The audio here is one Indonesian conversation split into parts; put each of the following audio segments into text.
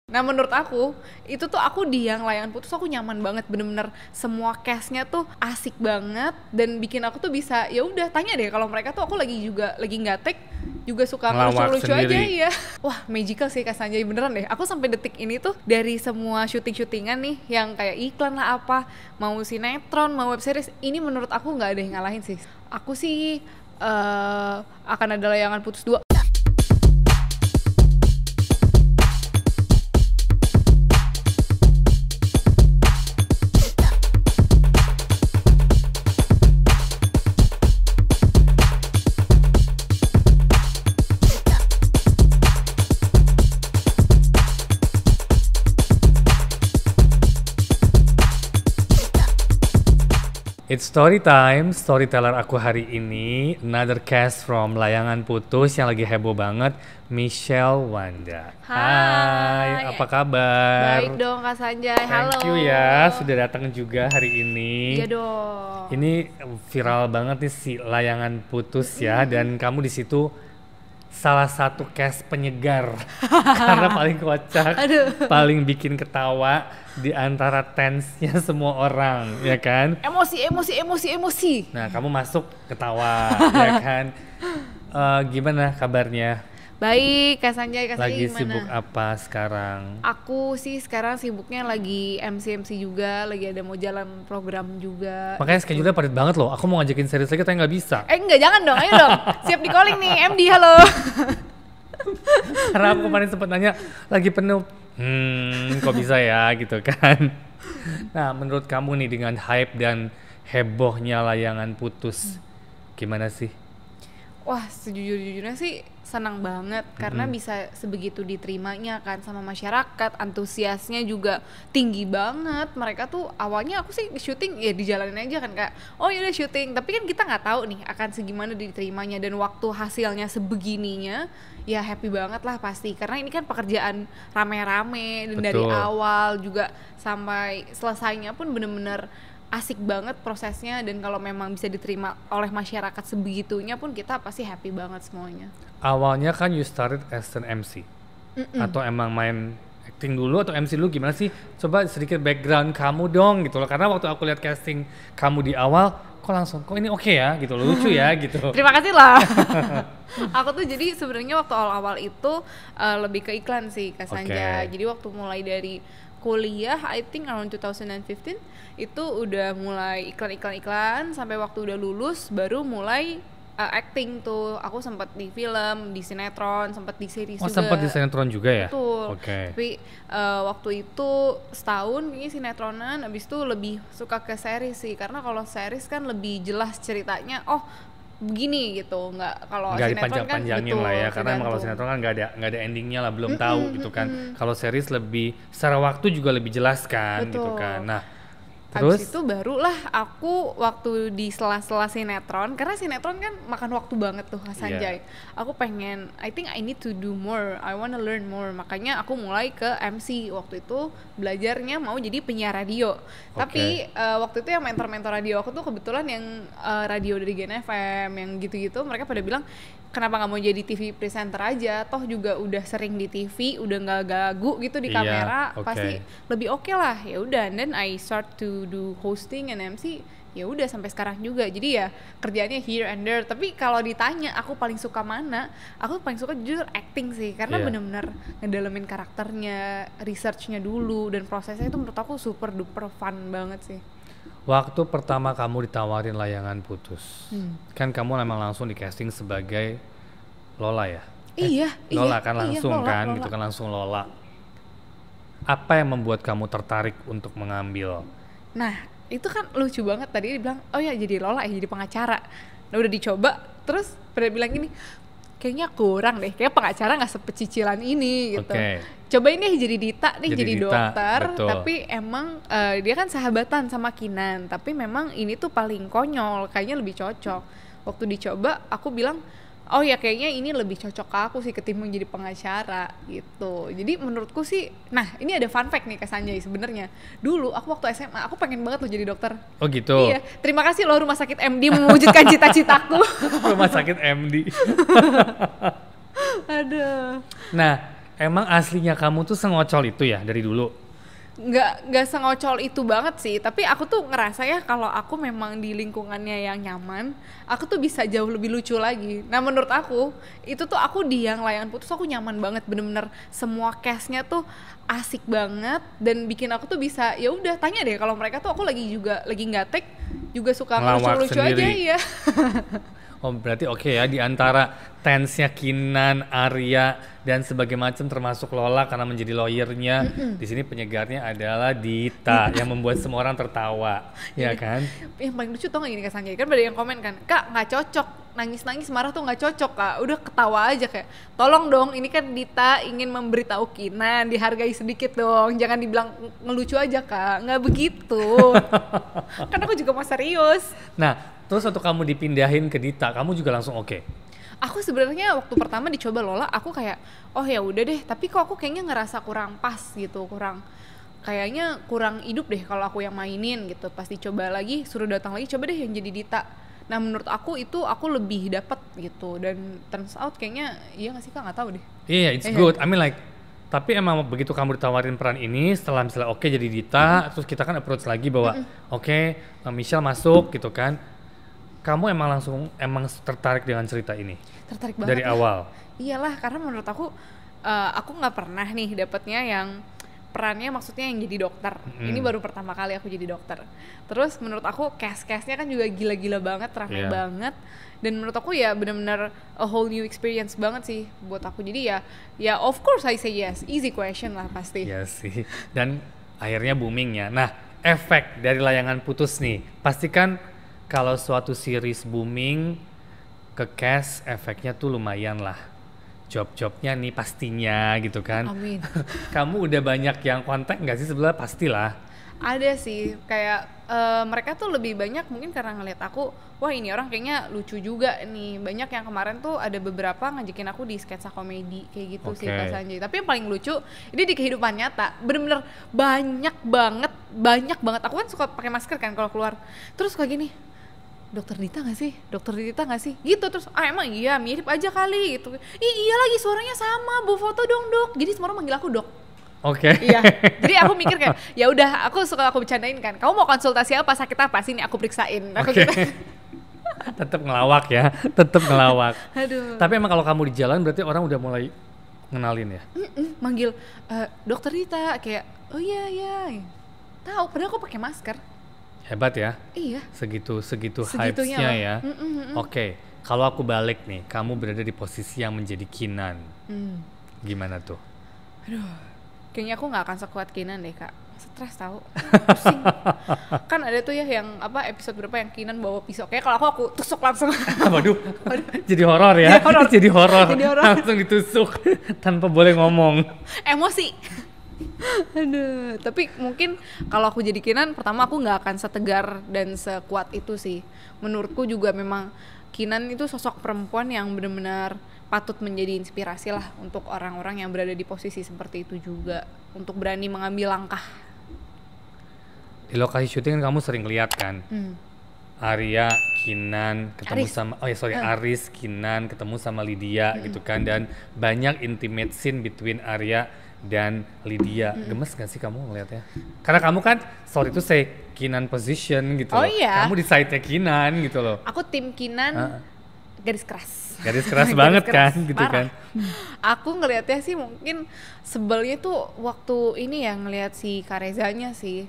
Nah menurut aku, itu tuh aku di yang Layangan Putus aku nyaman banget, bener-bener semua cast-nya tuh asik banget dan bikin aku tuh bisa ya udah tanya deh kalau mereka tuh aku lagi nggak take juga suka Ngelawak lucu-lucu aja sendiri. ya. Wah magical sih Kak Sanjay beneran deh. Aku sampai detik ini tuh dari semua syuting-syutingan nih yang kayak iklan lah apa, mau sinetron, mau web series, ini menurut aku nggak ada yang ngalahin sih. Aku sih akan ada Layangan Putus 2. It's story time, storyteller aku hari ini, another cast from Layangan Putus yang lagi heboh banget, Michelle Wanda. Hai. Apa kabar? Baik dong Kak Sanjay, halo. Thank you ya, sudah datang juga hari ini. Iya dong. Ini viral banget nih si Layangan Putus ya, dan kamu di situ salah satu cast penyegar karena paling kocak, paling bikin ketawa di antara tensnya semua orang, ya kan? Emosi. Nah, kamu masuk ketawa, ya kan? Gimana kabarnya? Baik, Kak Sanjay Lagi gimana? sibuk apa sekarang? Aku sih sekarang sibuknya lagi MC juga, lagi ada mau jalan program juga. Makanya schedule-nya padat banget loh. Aku mau ngajakin series lagi tapi nggak bisa. Enggak, jangan dong, ayo dong. Siap di calling nih, MD, halo. Karena aku kemarin sempat nanya, lagi penuh. Kok bisa ya gitu kan? Nah, menurut kamu nih dengan hype dan hebohnya Layangan Putus, gimana sih? Wah, sejujurnya sih senang banget karena bisa sebegitu diterimanya kan sama masyarakat, antusiasnya juga tinggi banget. Mereka tuh awalnya aku sih syuting ya dijalanin aja kan kayak oh yaudah syuting, tapi kan kita nggak tahu nih akan segimana diterimanya dan waktu hasilnya sebegininya ya happy banget lah pasti karena ini kan pekerjaan rame-rame dan dari Betul. awal juga sampai selesainya pun bener-bener asik banget prosesnya dan kalau memang bisa diterima oleh masyarakat sebegitunya pun kita pasti happy banget semuanya. Awalnya kan you started as an MC. Atau emang main acting dulu atau MC dulu gimana sih? Coba sedikit background kamu dong gitu loh. Karena waktu aku lihat casting kamu di awal, kok ini oke ya gitu loh, lucu ya gitu. Terima kasih lah. Aku tuh jadi sebenarnya waktu awal-awal itu lebih ke iklan sih Kak Sanja. Jadi waktu mulai dari kuliah, I think around 2015 itu udah mulai iklan sampai waktu udah lulus baru mulai acting tuh. Aku sempat di film, di sinetron, sempat di series juga. Oh, sempat di sinetron juga ya? Betul. Oke. Tapi waktu itu setahun ini sinetronan, abis itu lebih suka ke series sih karena kalau series kan lebih jelas ceritanya. Oh begini gitu, nggak kalau nggak sinetron kan dipanjang-panjangin betul, lah ya karena emang kalau sinetron kan nggak ada endingnya lah, belum tahu gitu kan. Kalau series lebih secara waktu juga lebih jelas kan gitu kan. Nah terus habis itu barulah aku waktu di sela-sela sinetron, karena sinetron kan makan waktu banget tuh Kak Sanjay. Aku pengen, I think I need to do more, I wanna learn more. Makanya aku mulai ke MC. Waktu itu belajarnya mau jadi penyiar radio. Tapi waktu itu yang mentor-mentor radio aku tuh kebetulan yang radio dari Gen FM, yang gitu-gitu. Mereka pada bilang, kenapa nggak mau jadi TV presenter aja? Toh juga udah sering di TV, udah nggak gagu gitu di kamera, pasti lebih oke lah. Ya udah, and then I start to do hosting and MC. Ya udah sampai sekarang juga. Jadi ya kerjaannya here and there. Tapi kalau ditanya aku paling suka mana? Aku paling suka jujur acting sih, karena bener-bener ngedalamin karakternya, researchnya dulu, dan prosesnya itu menurut aku super duper fun banget sih. Waktu pertama kamu ditawarin Layangan Putus, kan kamu memang langsung di casting sebagai Lola ya? Lola kan langsung Lola. Gitu kan langsung Lola. Apa yang membuat kamu tertarik untuk mengambil? Nah itu kan lucu banget, tadi dia bilang oh ya jadi Lola ya, jadi pengacara. Nah udah dicoba, terus pada bilang gini, kayaknya kurang deh, kayak pengacara nggak sepecicilan ini gitu. Cobain deh jadi Dita nih, jadi dokter. Betul. Tapi emang dia kan sahabatan sama Kinan, tapi memang ini tuh paling konyol, kayaknya lebih cocok. Waktu dicoba aku bilang oh ya kayaknya ini lebih cocok ke aku sih ketimbang jadi pengacara gitu. Jadi menurutku sih, nah ini ada fun fact nih Kak Sanjay sebenarnya. Dulu aku waktu SMA aku pengen banget loh jadi dokter. Oh gitu. Iya, terima kasih loh Rumah Sakit MD mewujudkan cita-citaku. Rumah Sakit MD. Aduh. Nah, emang aslinya kamu tuh sengocol itu ya dari dulu? Nggak sengocol itu banget sih, tapi aku tuh ngerasa ya kalau aku memang di lingkungannya yang nyaman, aku tuh bisa jauh lebih lucu lagi. Nah menurut aku itu tuh aku di yang layangan putus aku nyaman banget, bener-bener semua cast-nya tuh asik banget dan bikin aku tuh bisa ya udah tanya deh kalau mereka tuh aku lagi nggak take juga suka lucu-lucu aja ya. Oh berarti oke ya, di antara tense-nya Kinan, Arya dan sebagai macam termasuk Lola karena menjadi lawyernya, di sini penyegarnya adalah Dita yang membuat semua orang tertawa, ya kan? Yang paling lucu tau gak gini Kak Sanjay, kan ada yang komen kan, Kak nggak cocok, nangis-nangis marah tuh nggak cocok Kak, udah ketawa aja kayak, tolong dong ini kan Dita ingin memberitahu Kinan, dihargai sedikit dong, jangan dibilang ngelucu aja Kak, nggak begitu. Kan aku juga mau serius. Nah, terus waktu kamu dipindahin ke Dita, kamu juga langsung oke? Aku sebenarnya waktu pertama dicoba Lola, aku kayak, oh ya udah deh, tapi kok aku kayaknya ngerasa kurang pas gitu, kayaknya kurang hidup deh kalau aku yang mainin gitu. Pas dicoba lagi, suruh datang lagi, coba deh yang jadi Dita. Nah menurut aku itu aku lebih dapet gitu, dan turns out kayaknya, iya nggak sih Kak, nggak tahu deh. Iya, it's good. I mean like, tapi emang begitu kamu ditawarin peran ini, setelah misalnya oke jadi Dita, terus kita kan approach lagi bahwa oke, Michelle masuk gitu kan. Kamu emang tertarik dengan cerita ini? Tertarik banget dari awal? Iyalah, karena menurut aku nggak pernah nih dapetnya yang perannya maksudnya yang jadi dokter. Ini baru pertama kali aku jadi dokter. Terus menurut aku cast-castnya kan juga gila-gila banget, ramai banget. Dan menurut aku ya benar-benar a whole new experience banget sih buat aku. Jadi ya of course I say yes, easy question lah pasti. Iya sih, dan akhirnya booming ya. Nah, efek dari Layangan Putus nih, pastikan kalau suatu series booming ke cast efeknya tuh lumayan lah. Job-jobnya nih pastinya gitu kan. Amin. Kamu udah banyak yang kontak nggak sih sebenarnya? Pastilah. Ada sih, kayak mereka tuh lebih banyak mungkin karena ngeliat aku, wah ini orang kayaknya lucu juga nih. Banyak yang kemarin tuh ada beberapa ngajakin aku di sketsa komedi kayak gitu sih Kak Sanjay. Tapi yang paling lucu ini di kehidupan nyata, bener-bener banyak banget. Aku kan suka pakai masker kan kalau keluar, terus kayak gini, Dokter Dita nggak sih? Gitu terus, emang iya mirip aja kali gitu. Iya lagi suaranya sama, bu foto dong dok. Jadi semua orang manggil aku dok. Oke. Iya. Jadi aku mikir kayak, ya udah aku bercandain kan. Kamu mau konsultasi apa, sakit apa? Sini aku periksain. Aku gitu. Tetap ngelawak ya, tetap ngelawak. Aduh. Tapi emang kalau kamu di jalan berarti orang udah mulai ngenalin ya? Manggil Dokter Dita kayak, oh iya. Tahu, padahal aku pakai masker. Hebat ya? Iya. Segitu hype-nya ya. Oke, kalau aku balik nih, kamu berada di posisi yang menjadi Kinan. Gimana tuh? Aduh, kayaknya aku nggak akan sekuat Kinan deh Kak. Stres tahu. Pusing. Kan ada tuh ya yang episode berapa yang Kinan bawa pisau. Kayak kalau aku tusuk langsung. Waduh. Jadi horor ya. Jadi horor. Langsung ditusuk tanpa boleh ngomong. Emosi. Aduh, tapi mungkin kalau aku jadi Kinan, pertama aku nggak akan setegar dan sekuat itu sih. Menurutku juga memang Kinan itu sosok perempuan yang benar-benar patut menjadi inspirasi lah untuk orang-orang yang berada di posisi seperti itu juga, untuk berani mengambil langkah. Di lokasi syuting kamu sering lihat kan, Arya, Kinan ketemu Aris, Kinan ketemu sama Lydia gitu kan, dan banyak intimate scene between Arya dan Lydia. Gemes gak sih kamu ngeliatnya? Karena kamu kan sorry to say Kinan position gitu. Iya. Kamu di side-nya Kinan gitu loh. Aku tim Kinan garis keras banget kan gitu parah. kan. Aku ngelihatnya sih mungkin sebelnya tuh waktu ini ya, ngelihat si Karezanya sih.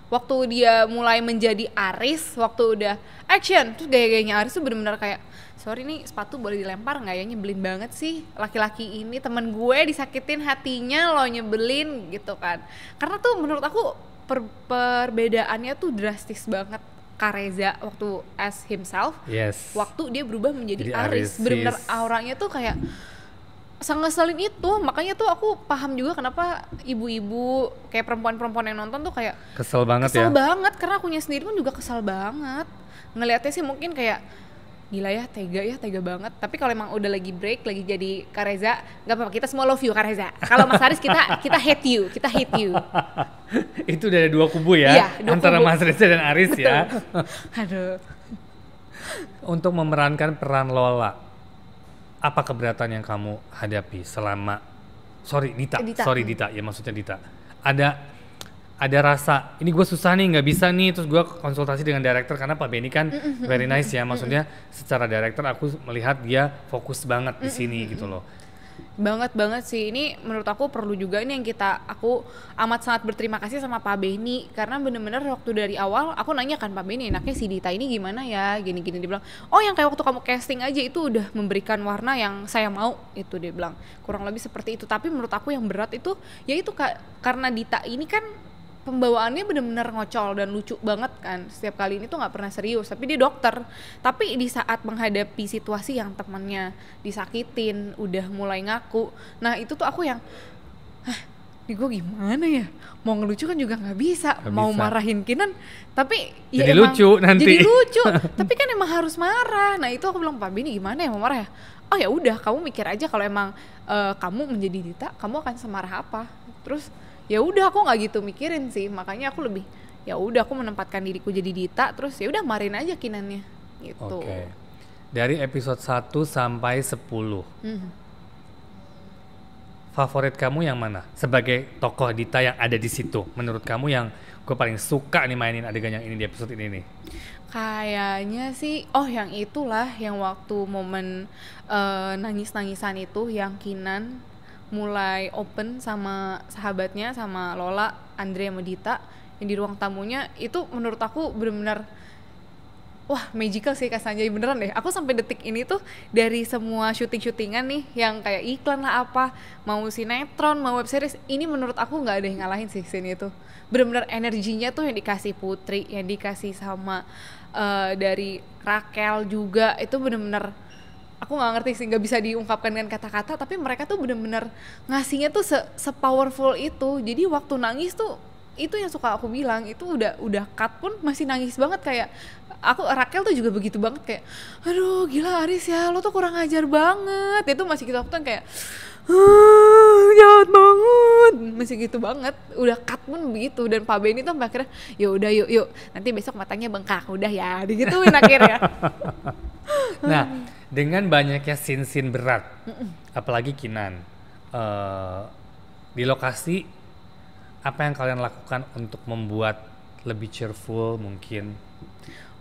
Waktu dia mulai menjadi Aris, waktu udah action, terus gaya-gayanya Aris tuh benar-benar kayak, sorry nih sepatu boleh dilempar nggak ya, nyebelin banget sih laki-laki ini, temen gue disakitin hatinya lo nyebelin gitu kan. Karena tuh menurut aku perbedaannya tuh drastis banget. Kareza waktu as himself, waktu dia berubah menjadi Aris, benar-benar auranya tuh kayak ngeselin itu. Makanya tuh aku paham juga kenapa ibu-ibu kayak perempuan-perempuan yang nonton tuh kayak kesel banget, karena akunya sendiri pun juga kesel banget ngelihatnya sih. Mungkin kayak gila ya, tega banget. Tapi kalau emang udah lagi break, lagi jadi Kareza, nggak apa-apa, kita semua love you Kareza. Kalau Mas Aris kita hate you. Itu udah ada dua kubu ya, antara Mas Reza dan Aris. Betul. Ya. Aduh. Untuk memerankan peran Lola, apa keberatan yang kamu hadapi selama Dita ya, maksudnya Dita. Ada rasa ini gue susah nih, nggak bisa nih, terus gue konsultasi dengan director karena Pak Benny kan very nice ya, maksudnya secara director aku melihat dia fokus banget di sini gitu loh. Banget sih, ini menurut aku perlu juga ini yang aku amat sangat berterima kasih sama Pak Benny, karena bener-bener waktu dari awal aku nanya kan, Pak Benny enaknya si Dita ini gimana ya, gini-gini. Dia bilang, oh yang kayak waktu kamu casting aja itu udah memberikan warna yang saya mau, itu dia bilang kurang lebih seperti itu. Tapi menurut aku yang berat itu ya itu karena Dita ini kan pembawaannya benar-benar ngocol dan lucu banget kan, setiap kali ini tuh nggak pernah serius, tapi dia dokter. Tapi di saat menghadapi situasi yang temannya disakitin, udah mulai ngaku, nah itu tuh aku yang, ini gue gimana ya, mau ngelucu kan juga nggak bisa, mau marahin Kinan, tapi ya jadi emang lucu nanti. Jadi lucu, tapi kan emang harus marah. Nah itu aku bilang, Pak Benny gimana ya mau marah ya? Oh ya udah, kamu mikir aja kalau emang kamu menjadi Dita, kamu akan semarah apa? Terus ya udah aku nggak gitu mikirin sih, makanya aku lebih ya udah aku menempatkan diriku jadi Dita, terus ya udah marin aja Kinannya gitu. Oke. Dari episode 1 sampai 10 favorit kamu yang mana sebagai tokoh Dita yang ada di situ? Menurut kamu yang gue paling suka nih mainin adegan yang ini di episode ini nih? Kayaknya sih yang itulah, yang waktu momen nangis-nangisan itu, yang Kinan mulai open sama sahabatnya, sama Lola, Andre sama Dita yang di ruang tamunya. Itu menurut aku benar-benar wah magical sih Kak Sanjay, beneran deh. Aku sampai detik ini tuh dari semua syuting-syutingan nih yang kayak iklan lah apa, mau sinetron, mau web series, ini menurut aku nggak ada yang ngalahin sih scene itu. Bener-bener energinya tuh yang dikasih Putri, yang dikasih sama dari Raquel juga, itu bener-bener aku nggak ngerti sih, nggak bisa diungkapkan dengan kata-kata, tapi mereka tuh bener-bener ngasihnya tuh se-powerful itu. Jadi waktu nangis tuh, itu yang suka aku bilang, itu udah cut pun masih nangis banget. Kayak aku, Raquel tuh juga begitu banget, kayak aduh gila Aris ya, lo tuh kurang ajar banget. Itu masih gitu, aku tuh kayak jahat banget, masih gitu banget. Udah cut pun begitu. Dan Pak Benny tuh akhirnya ya udah yuk nanti besok matanya bengkak, udah ya digituin akhirnya. Nah, dengan banyaknya scene-scene berat, apalagi Kinan, di lokasi, apa yang kalian lakukan untuk membuat lebih cheerful mungkin?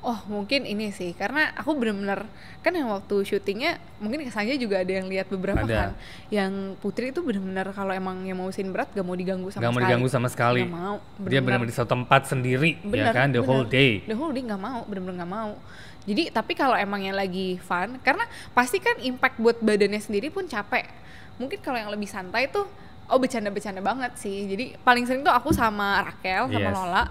Oh mungkin ini sih, karena aku bener-bener kan yang waktu syutingnya, mungkin kesannya juga ada yang lihat beberapa kan, yang Putri itu bener-bener kalau emang yang mau scene berat gak mau diganggu sama sekali. Gak mau diganggu sama sekali. Gak mau. Dia bener-bener di satu tempat sendiri, ya kan, the whole day. The whole day gak mau, bener-bener gak mau. Jadi tapi kalau emang yang lagi fun, karena pasti kan impact buat badannya sendiri pun capek. Mungkin kalau yang lebih santai tuh, bercanda-bercanda banget sih. Jadi paling sering tuh aku sama Raquel, sama Lola,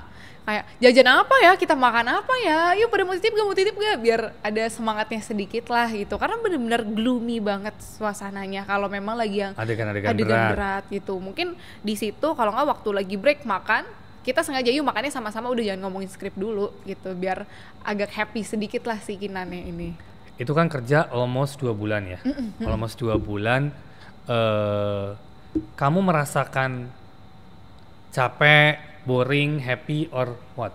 kayak jajan apa ya, kita makan apa ya, yuk pada mau titip gak, biar ada semangatnya sedikit lah gitu. Karena bener-bener gloomy banget suasananya kalau memang lagi yang adegan berat gitu. Mungkin di situ kalau nggak waktu lagi break makan, kita sengaja yuk makannya sama-sama, udah jangan ngomongin skrip dulu gitu, biar agak happy sedikit lah si Kinannya ini. Itu kan kerja almost 2 bulan ya, almost 2 bulan. Kamu merasakan capek, boring, happy, or what?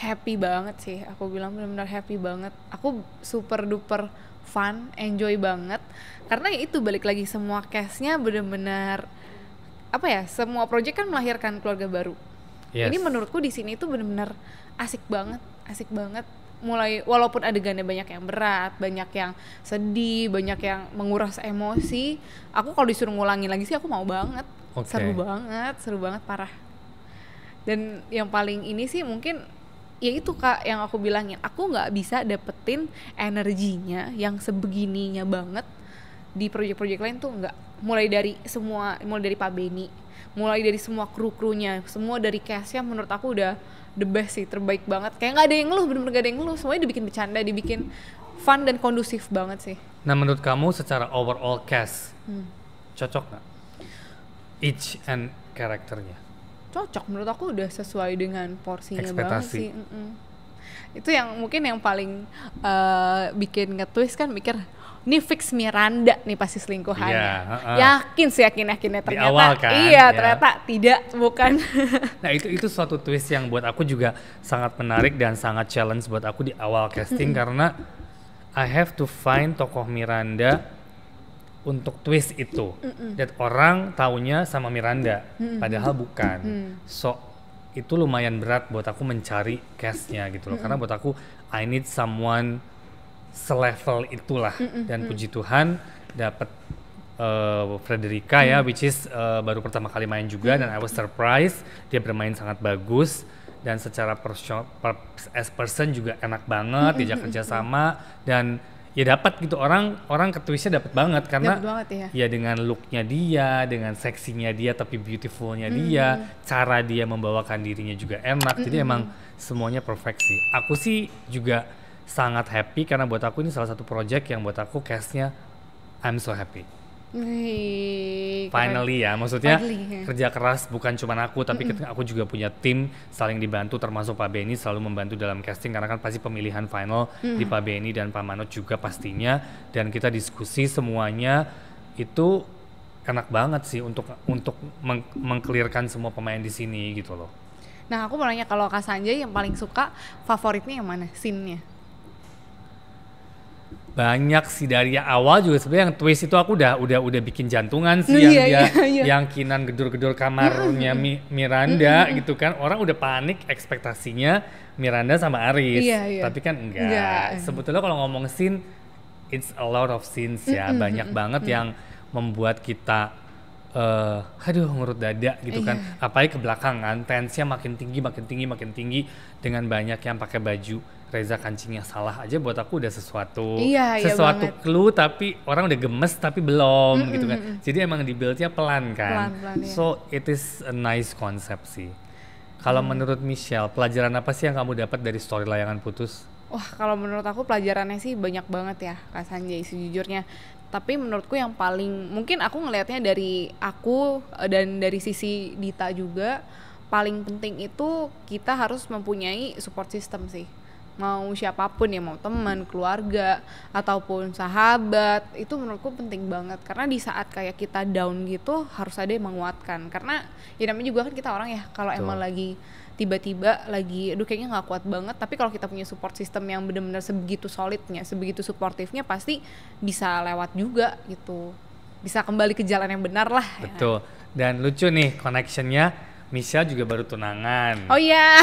Happy banget sih, aku bilang benar-benar happy banget. Aku super duper fun, enjoy banget. Karena itu balik lagi, semua cast-nya benar-benar apa ya, semua project kan melahirkan keluarga baru. Yes. Ini menurutku di sini tuh benar-benar asik banget. Mulai walaupun adegannya banyak yang berat, banyak yang sedih, banyak yang menguras emosi, aku kalau disuruh ngulangin lagi sih aku mau banget. Seru banget parah. Dan yang paling ini sih mungkin ya itu Kak yang aku bilangin, aku nggak bisa dapetin energinya yang sebegininya banget di proyek-proyek lain tuh nggak. Mulai dari Pak Benny, mulai dari semua kru-krunya, semua dari cast-nya menurut aku udah the best sih, terbaik banget. Kayak nggak ada yang ngeluh, bener-bener nggak ada yang ngeluh, semuanya dibikin bercanda, dibikin fun dan kondusif banget sih. Nah menurut kamu secara overall cast cocok nggak each and karakternya? Cocok, menurut aku udah sesuai dengan porsinya ekspektasi banget sih. Itu yang mungkin yang paling bikin nge-twist kan, mikir ini fix Miranda nih pasti selingkuhannya. Yakinnya ternyata. Di awal kan, ternyata tidak, bukan. Nah itu suatu twist yang buat aku juga sangat menarik dan sangat challenge buat aku di awal casting, karena I have to find tokoh Miranda untuk twist itu. Dan orang taunya sama Miranda, padahal bukan. So itu lumayan berat buat aku mencari cast-nya gitu loh. Karena buat aku I need someone selevel itulah. Dan puji Tuhan dapat Frederica ya, which is baru pertama kali main juga, dan I was surprised dia bermain sangat bagus. Dan secara as person juga enak banget, diajak kerja sama, dan ya dapat gitu, orang ke twistnya dapat banget karena ya dengan looknya dia, dengan seksinya dia tapi beautifulnya dia, cara dia membawakan dirinya juga enak, jadi emang semuanya perfect sih. Aku sih juga sangat happy karena buat aku ini salah satu project yang buat aku castnya I'm so happy. Finally ya, maksudnya kerja keras bukan cuma aku, tapi aku juga punya tim saling dibantu, termasuk Pak Benny selalu membantu dalam casting karena kan pasti pemilihan final di Pak Benny dan Pak Manot juga pastinya, dan kita diskusi semuanya itu enak banget sih untuk meng-clearkan semua pemain di sini gitu loh. Nah aku mau nanya, kalau Kak Sanjay yang paling suka favoritnya yang mana scene-nya? Banyak sih, dari awal juga sebenarnya yang twist itu aku udah bikin jantungan sih, yang Kinan gedor-gedor kamarnya Miranda gitu kan, orang udah panik ekspektasinya Miranda sama Aris, tapi kan enggak. Sebetulnya kalau ngomong scene, it's a lot of scenes ya, banyak banget yang membuat kita ngurut dada gitu kan, apalagi ke belakang kan, tensinya makin tinggi dengan banyak yang pakai baju Reza kancingnya salah aja, buat aku udah sesuatu clue, tapi orang udah gemes tapi belum gitu kan, jadi emang di-build-nya pelan kan, so it is a nice concept sih. Kalau menurut Michelle, pelajaran apa sih yang kamu dapat dari story Layangan Putus? Wah, kalau menurut aku pelajarannya sih banyak banget ya Kak Sanjay sejujurnya. Tapi menurutku yang paling, mungkin aku ngelihatnya dari aku dan dari sisi Dita juga, paling penting itu kita harus mempunyai support system sih. Mau siapapun ya, mau teman, keluarga, ataupun sahabat, itu menurutku penting banget. Karena di saat kayak kita down gitu, harus ada yang menguatkan. Karena ya namanya juga kan kita orang ya, kalau emang lagi tiba-tiba lagi aduh kayaknya gak kuat banget, tapi kalau kita punya support system yang benar-benar sebegitu solidnya, sebegitu suportifnya, pasti bisa lewat juga gitu, bisa kembali ke jalan yang benar lah. Betul. Dan lucu nih connectionnya, Michelle juga baru tunangan. Oh iya.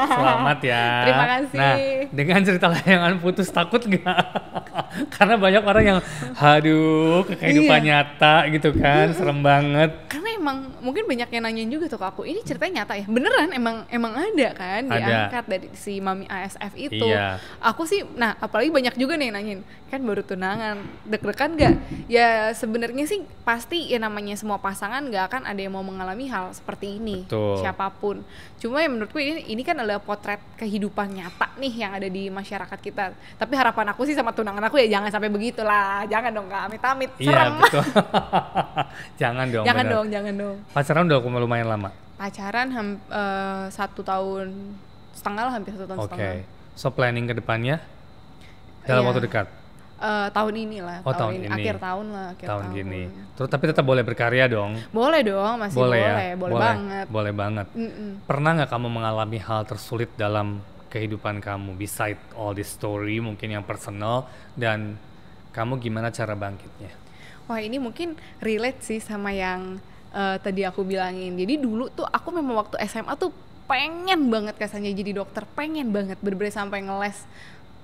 Selamat ya. Terima kasih. Nah, dengan cerita Layangan Putus takut gak? Karena banyak orang yang aduh ke kehidupan nyata gitu kan, serem banget. Karena emang mungkin banyak yang nanyain juga tuh ke aku, ini ceritanya nyata ya? Beneran emang ada kan diangkat dari si Mami ASF itu. Aku sih, nah apalagi banyak juga nih yang nanyain, kan baru tunangan, deg-degan gak? Ya sebenarnya sih pasti ya, namanya semua pasangan gak akan ada yang mau mengalami hal seperti ini. Betul. Siapapun. Cuma ya menurutku ini kan adalah potret kehidupan nyata nih yang ada di masyarakat kita. Tapi harapan aku sih sama tunangan aku ya jangan sampai begitulah. Jangan dong Kak, amit-amit, serem. Iya betul. Jangan dong. Jangan dong. Pacaran udah lumayan lama? Pacaran 1,5 tahun lah, hampir 1,5 tahun. Oke. So planning ke depannya dalam waktu dekat? Tahun ini lah, tahun ini. Akhir tahun lah, tahun gini. Terus tapi tetap boleh berkarya dong? Boleh dong, masih boleh banget. Boleh banget. Pernah nggak kamu mengalami hal tersulit dalam kehidupan kamu, beside all this story mungkin yang personal, dan kamu gimana cara bangkitnya? Wah, ini mungkin relate sih sama yang tadi aku bilangin. Jadi dulu tuh aku memang waktu SMA tuh pengen banget kasarnya jadi dokter, pengen banget, bener-bener sampai ngeles.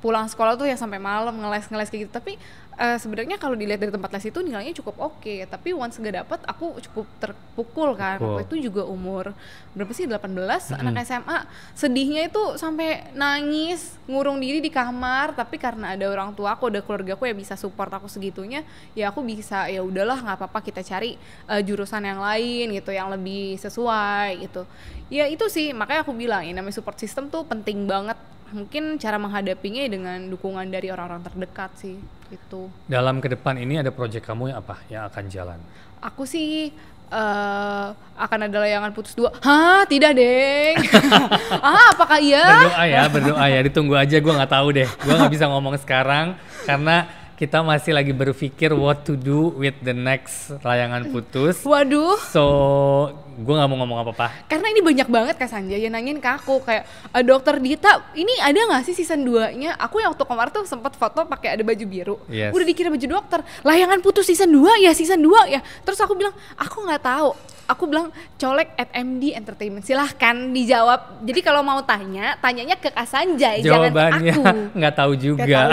Pulang sekolah tuh ya sampai malam ngeles kayak gitu. Tapi sebenarnya kalau dilihat dari tempat les itu nilainya cukup oke. Tapi once gak dapet, aku cukup terpukul kan. Waktu itu juga umur berapa sih, 18, anak SMA. Sedihnya itu sampai nangis, ngurung diri di kamar. Tapi karena ada orang tua aku, ada keluarga aku yang bisa support aku segitunya, ya aku bisa, ya udahlah nggak apa-apa, kita cari jurusan yang lain gitu, yang lebih sesuai gitu. Ya itu sih, makanya aku bilang ini namanya support system tuh penting banget. Mungkin cara menghadapinya dengan dukungan dari orang-orang terdekat sih gitu. Dalam ke depan ini ada proyek kamu yang apa yang akan jalan? Aku sih akan ada Layangan Putus 2. Hah, tidak deng. Apakah iya? Berdoa ya, ditunggu aja, gue nggak tahu deh. Gue nggak bisa ngomong sekarang karena kita masih lagi berpikir what to do with the next Layangan Putus. Waduh. So gue nggak mau ngomong apa-apa. Karena ini banyak banget Kak Sanjay yang nanyain ke aku kayak, Dokter Dita, ini ada nggak sih season 2-nya? Aku yang waktu kemarin tuh sempat foto pakai ada baju biru. Yes. Udah dikira baju dokter. Layangan putus season 2 ya, season 2 ya. Terus aku bilang, aku nggak tahu. Aku bilang colek @MD Entertainment, silahkan dijawab. Jadi kalau mau tanyanya ke Kak Sanjay, jawabannya jangan ke aku. Nggak tahu juga.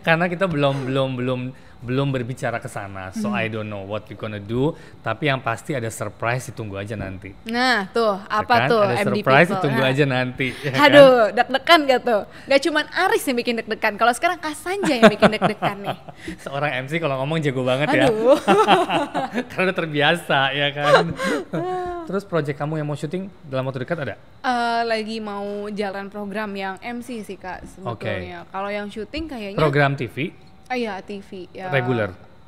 Karena kita belum berbicara ke sana, so I don't know what we gonna do. Tapi yang pasti ada surprise, ditunggu aja nanti. Nah tuh, apa kan? tuh Ada MD surprise, People. ditunggu aja nanti. Ya Aduh, deg-degan gak tuh? Gak cuman Aris yang bikin deg-degan, kalau sekarang Kak Sanjay yang bikin deg-degan nih. Seorang MC kalau ngomong jago banget ya. Karena udah terbiasa ya kan. Terus project kamu yang mau syuting dalam waktu dekat ada? Lagi mau jalan program yang MC sih Kak sebetulnya. Kalau yang syuting kayaknya program TV? Iya TV ya.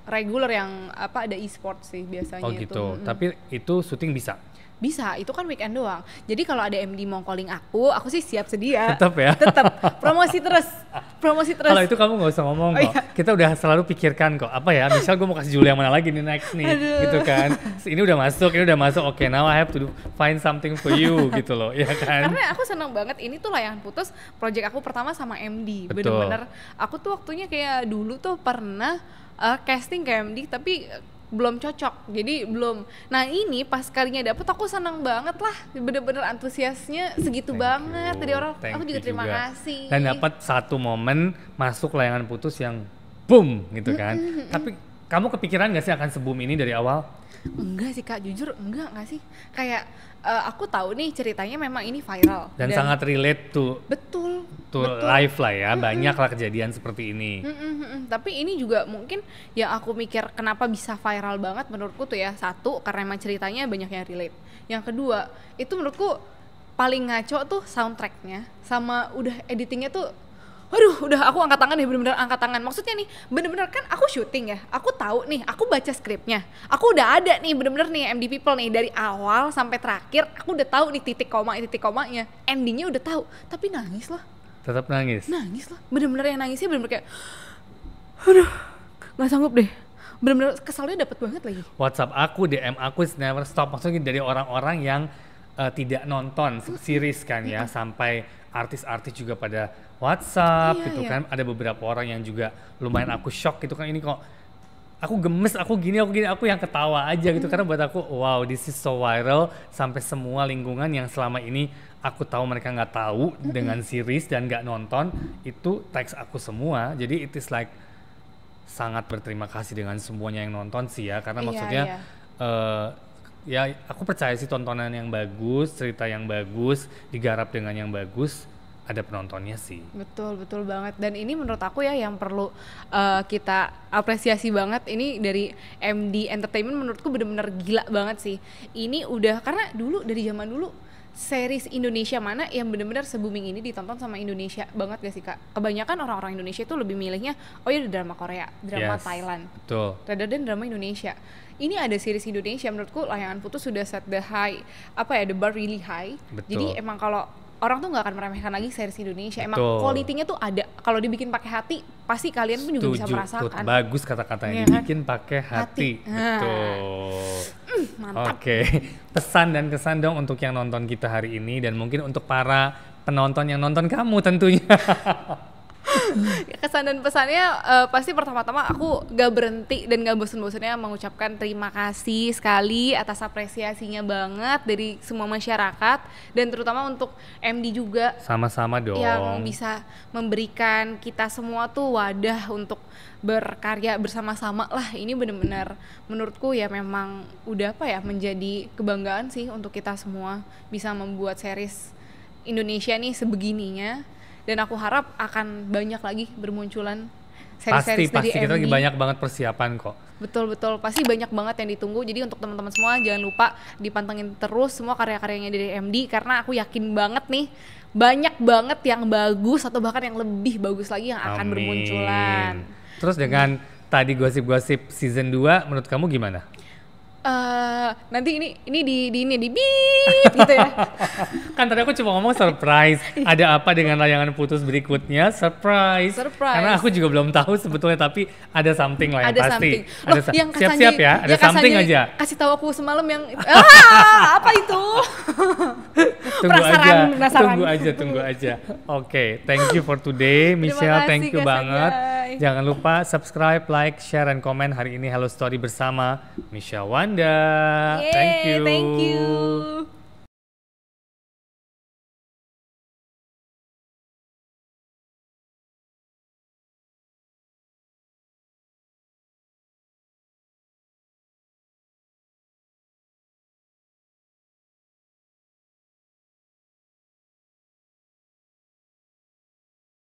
Regular yang apa ada e-sport sih biasanya. Oh gitu. Tapi itu syuting bisa? Bisa, itu kan weekend doang. Jadi kalau ada MD mau calling aku sih siap sedia. Tetap ya? Tetap, promosi terus. Kalau itu kamu nggak usah ngomong kok. Iya. Kita udah selalu pikirkan kok. Apa ya, misal gue mau kasih Julia yang mana lagi nih next nih. Gitu kan. Ini udah masuk. Oke, now I have to find something for you gitu loh, ya kan? Karena aku senang banget, ini tuh Layangan Putus, project aku pertama sama MD. Betul. Bener-bener, aku tuh waktunya kayak dulu tuh pernah casting ke MD, tapi belum cocok, jadi belum. Nah ini pas kalinya dapet aku senang banget lah, bener-bener antusiasnya segitu banget dari orang. Aku juga terima kasih. Dan dapat satu momen masuk Layangan Putus yang boom gitu kan. Tapi kamu kepikiran gak sih akan se-boom ini dari awal? Enggak sih Kak, jujur enggak sih. Kayak aku tahu nih ceritanya memang ini viral dan sangat relate to life lah ya. Banyak lah kejadian seperti ini. Tapi ini juga mungkin yang aku mikir kenapa bisa viral banget menurutku tuh ya, satu karena emang ceritanya banyak yang relate. Yang kedua itu menurutku paling ngaco tuh soundtracknya sama udah editingnya tuh. Waduh, udah aku angkat tangan deh, bener-bener angkat tangan. Maksudnya nih, bener-bener kan aku syuting ya, aku tahu nih, aku baca skripnya, aku udah ada nih, bener-bener nih MD People nih, dari awal sampai terakhir, aku udah tahu nih titik komanya, endingnya udah tahu, tapi nangis lah. Tetap nangis? Nangis lah, bener-bener yang nangisnya bener-bener kayak, aduh, nggak sanggup deh. Bener-bener kesalnya dapet banget lagi. WhatsApp aku, DM aku, never stop. Maksudnya dari orang-orang yang tidak nonton series kan ya, sampai artis-artis juga pada WhatsApp gitu kan. Ada beberapa orang yang juga lumayan aku shock gitu kan, ini kok aku gemes, aku gini, aku yang ketawa aja gitu. Karena buat aku, wow, this is so viral, sampai semua lingkungan yang selama ini aku tahu mereka nggak tahu dengan series dan nggak nonton, itu teks aku semua. Jadi it is like sangat berterima kasih dengan semuanya yang nonton sih ya, karena maksudnya ya aku percaya sih tontonan yang bagus, cerita yang bagus, digarap dengan yang bagus, ada penontonnya sih. Betul banget. Dan ini menurut aku ya yang perlu kita apresiasi banget, ini dari MD Entertainment menurutku bener-bener gila banget sih. Ini udah, karena dulu dari zaman dulu series Indonesia mana yang benar-benar se-booming ini ditonton sama Indonesia banget gak sih Kak? Kebanyakan orang-orang Indonesia itu lebih milihnya drama Korea, drama Thailand, rather than drama Indonesia. Ini ada series Indonesia, menurutku Layangan Putus sudah set the bar really high. Betul. Jadi emang kalau orang tuh nggak akan meremehkan lagi series Indonesia. Emang quality-nya tuh ada. Kalau dibikin pakai hati, pasti kalian pun juga bisa merasakan. Bagus kata-katanya, dibikin pakai hati. Betul. Mantap. Oke. Pesan dan kesan dong untuk yang nonton kita hari ini, dan mungkin untuk para penonton yang nonton kamu tentunya. Kesan dan pesannya pasti pertama-tama aku gak berhenti dan gak bosan-bosannya mengucapkan terima kasih sekali atas apresiasinya banget dari semua masyarakat, dan terutama untuk MD juga. Sama-sama dong. Yang bisa memberikan kita semua tuh wadah untuk berkarya bersama-sama lah. Ini benar-benar menurutku ya memang udah menjadi kebanggaan sih untuk kita semua bisa membuat series Indonesia nih sebegininya. Dan aku harap akan banyak lagi bermunculan series-series dari MD. Pasti kita lagi banyak banget persiapan kok. Betul, pasti banyak banget yang ditunggu. Jadi untuk teman-teman semua jangan lupa dipantengin terus semua karya-karyanya dari MD, karena aku yakin banget nih banyak banget yang bagus atau bahkan yang lebih bagus lagi yang akan bermunculan. Terus dengan tadi gosip-gosip season 2 menurut kamu gimana? Nanti ini di beep gitu ya. Kan tadi aku cuma ngomong surprise. Ada apa dengan layangan putus berikutnya? Surprise. Karena aku juga belum tahu sebetulnya, tapi ada something lah yang ada pasti. Something. Loh, yang siap-siap ya, ada something aja. Kasih tahu aku semalam yang apa itu? Tunggu aja. Oke, thank you for today, Michelle. Thank you banget. Jangan lupa subscribe, like, share, and comment. Hari ini Hello Story bersama Michelle Wanda. Thank you.